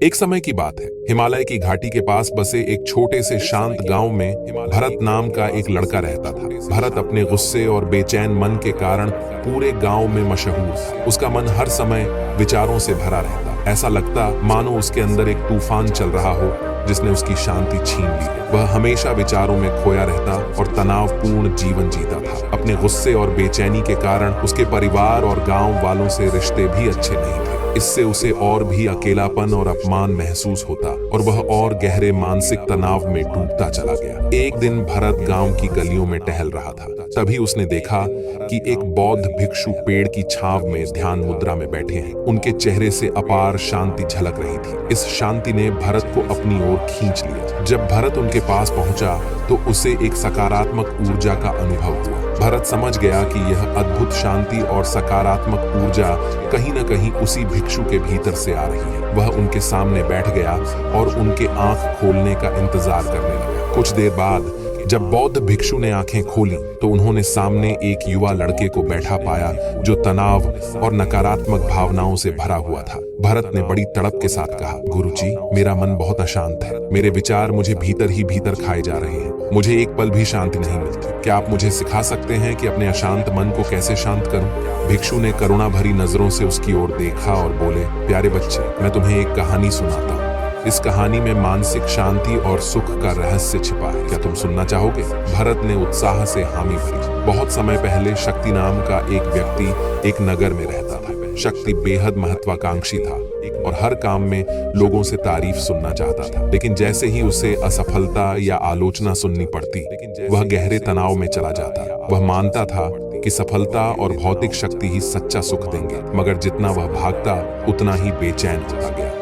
एक समय की बात है, हिमालय की घाटी के पास बसे एक छोटे से शांत गांव में भरत नाम का एक लड़का रहता था। भरत अपने गुस्से और बेचैन मन के कारण पूरे गांव में मशहूर था। उसका मन हर समय विचारों से भरा रहता, ऐसा लगता मानो उसके अंदर एक तूफान चल रहा हो जिसने उसकी शांति छीन ली। वह हमेशा विचारों में खोया रहता और तनावपूर्ण जीवन जीता था। अपने गुस्से और बेचैनी के कारण उसके परिवार और गांव वालों से रिश्ते भी अच्छे नहीं थे। इससे उसे और भी अकेलापन और अपमान महसूस होता और वह और गहरे मानसिक तनाव में डूबता चला गया। एक दिन भरत गांव की गलियों में टहल रहा था, तभी उसने देखा कि एक बौद्ध भिक्षु पेड़ की छांव में ध्यान मुद्रा में बैठे हैं। उनके चेहरे से अपार शांति झलक रही थी। इस शांति ने भरत को अपनी ओर खींच लिया। जब भरत उनके पास पहुंचा तो उसे एक सकारात्मक ऊर्जा का अनुभव हुआ। भरत समझ गया कि यह अद्भुत शांति और सकारात्मक ऊर्जा कहीं न कहीं उसी भिक्षु के भीतर से आ रही है। वह उनके सामने बैठ गया और उनके आंख खोलने का इंतजार करने लगा। कुछ देर बाद जब बौद्ध भिक्षु ने आंखें खोली तो उन्होंने सामने एक युवा लड़के को बैठा पाया जो तनाव और नकारात्मक भावनाओं से भरा हुआ था। भरत ने बड़ी तड़प के साथ कहा, गुरुजी, मेरा मन बहुत अशांत है। मेरे विचार मुझे भीतर ही भीतर खाए जा रहे हैं। मुझे एक पल भी शांति नहीं मिलती। क्या आप मुझे सिखा सकते हैं कि अपने अशांत मन को कैसे शांत करूं? भिक्षु ने करुणा भरी नजरों से उसकी ओर देखा और बोले, प्यारे बच्चे, मैं तुम्हें एक कहानी सुनाता हूँ। इस कहानी में मानसिक शांति और सुख का रहस्य छिपा है। क्या तुम सुनना चाहोगे? भरत ने उत्साह से हामी भरी। बहुत समय पहले शक्ति नाम का एक व्यक्ति एक नगर में रहता था। शक्ति बेहद महत्वाकांक्षी था और हर काम में लोगों से तारीफ सुनना चाहता था। लेकिन जैसे ही उसे असफलता या आलोचना सुननी पड़ती, वह गहरे तनाव में चला जाता। वह मानता था कि सफलता और भौतिक शक्ति ही सच्चा सुख देंगे, मगर जितना वह भागता उतना ही बेचैन होता गया।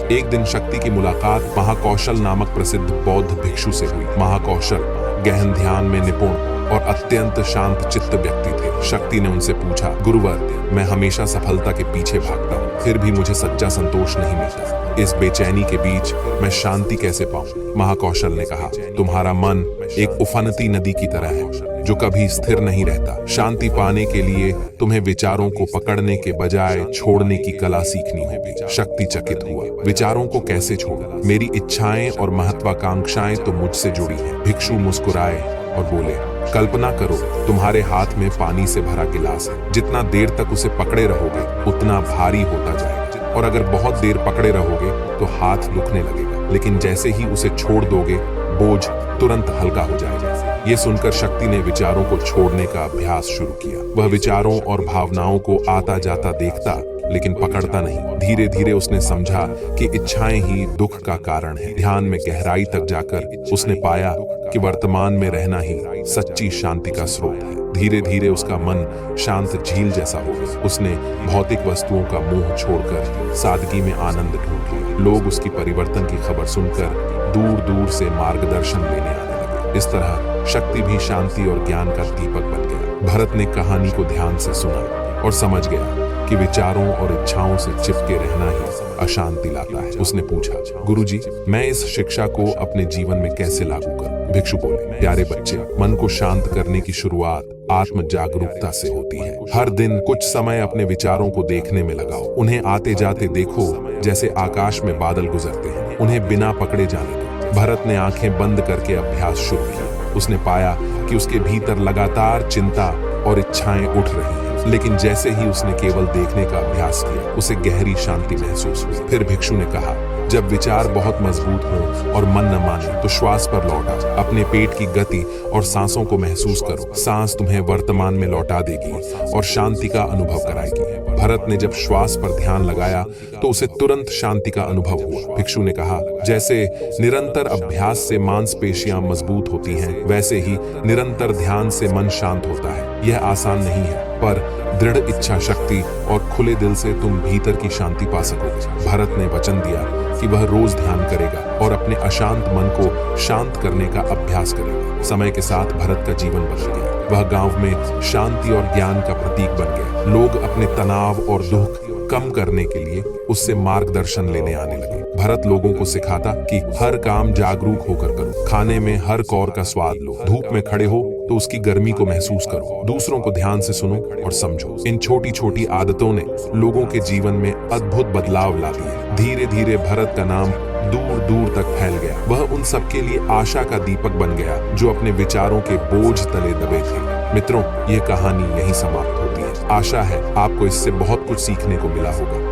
एक दिन शक्ति की मुलाकात महाकौशल नामक प्रसिद्ध बौद्ध भिक्षु से हुई। महाकौशल गहन ध्यान में निपुण और अत्यंत शांत चित्त व्यक्ति थे। शक्ति ने उनसे पूछा, गुरुवर, मैं हमेशा सफलता के पीछे भागता हूँ, फिर भी मुझे सच्चा संतोष नहीं मिलता। इस बेचैनी के बीच मैं शांति कैसे पाऊं? महाकौशल ने कहा, तुम्हारा मन एक उफनती नदी की तरह है जो कभी स्थिर नहीं रहता। शांति पाने के लिए तुम्हें विचारों को पकड़ने के बजाय छोड़ने की कला सीखनी होगी। शक्ति चकित हुआ, विचारों को कैसे छोड़ूं? मेरी इच्छाएं और महत्वाकांक्षाएं तो मुझसे जुड़ी हैं। भिक्षु मुस्कुराए और बोले, कल्पना करो, तुम्हारे हाथ में पानी से भरा गिलास है। जितना देर तक उसे पकड़े रहोगे उतना भारी होता जाएगा, और अगर बहुत देर पकड़े रहोगे तो हाथ दुखने लगेगा। लेकिन जैसे ही उसे छोड़ दोगे, बोझ तुरंत हल्का हो जाएगा। ये सुनकर शक्ति ने विचारों को छोड़ने का अभ्यास शुरू किया। वह विचारों और भावनाओं को आता जाता देखता, लेकिन पकड़ता नहीं। धीरे धीरे उसने समझा कि इच्छाएं ही दुख का कारण है। ध्यान में गहराई तक जाकर उसने पाया कि वर्तमान में रहना ही सच्ची शांति का स्रोत है। धीरे धीरे उसका मन शांत झील जैसा हो गया। उसने भौतिक वस्तुओं का मोह छोड़कर सादगी में आनंद ढूंढ लिया। लोग उसकी परिवर्तन की खबर सुनकर दूर दूर से मार्गदर्शन लेने आने लगे। इस तरह शक्ति भी शांति और ज्ञान का दीपक बन गया। भरत ने कहानी को ध्यान से सुना और समझ गया कि विचारों और इच्छाओं से चिपके रहना ही अशांति लाता है। उसने पूछा, गुरुजी, मैं इस शिक्षा को अपने जीवन में कैसे लागू करूं? भिक्षु बोले, प्यारे बच्चे, मन को शांत करने की शुरुआत आत्म जागरूकता से होती है। हर दिन कुछ समय अपने विचारों को देखने में लगाओ। उन्हें आते जाते देखो जैसे आकाश में बादल गुजरते हैं। उन्हें बिना पकड़े जाने दो। भरत ने आंखें बंद करके अभ्यास शुरू किया। उसने पाया कि उसके भीतर लगातार चिंता और इच्छाएं उठ रही हैं। लेकिन जैसे ही उसने केवल देखने का अभ्यास किया, उसे गहरी शांति महसूस हुई। फिर भिक्षु ने कहा, जब विचार बहुत मजबूत हों और मन न माने तो श्वास पर लौट आओ। अपने पेट की गति और सांसों को महसूस करो। सांस तुम्हें वर्तमान में लौटा देगी और शांति का अनुभव कराएगी। भरत ने जब श्वास पर ध्यान लगाया तो उसे तुरंत शांति का अनुभव हुआ। भिक्षु ने कहा, जैसे निरंतर अभ्यास से मांसपेशियां मजबूत होती हैं, वैसे ही निरंतर ध्यान से मन शांत होता है। यह आसान नहीं है, पर दृढ़ इच्छा शक्ति और खुले दिल से तुम भीतर की शांति पा सकोगे। भरत ने वचन दिया कि वह रोज ध्यान करेगा और अपने अशांत मन को शांत करने का अभ्यास करेगा। समय के साथ भरत का जीवन बदल गया। वह गांव में शांति और ज्ञान का प्रतीक बन गया। लोग अपने तनाव और दुख कम करने के लिए उससे मार्गदर्शन लेने आने लगे। भरत लोगों को सिखाता कि हर काम जागरूक होकर करो। खाने में हर कौर का स्वाद लो। धूप में खड़े हो तो उसकी गर्मी को महसूस करो। दूसरों को ध्यान से सुनो और समझो। इन छोटी छोटी आदतों ने लोगों के जीवन में अद्भुत बदलाव ला दिए। धीरे धीरे भरत का नाम दूर दूर तक फैल गया। वह उन सबके लिए आशा का दीपक बन गया जो अपने विचारों के बोझ तले दबे थे। मित्रों, ये कहानी यहीं समाप्त होती है। आशा है आपको इससे बहुत कुछ सीखने को मिला होगा।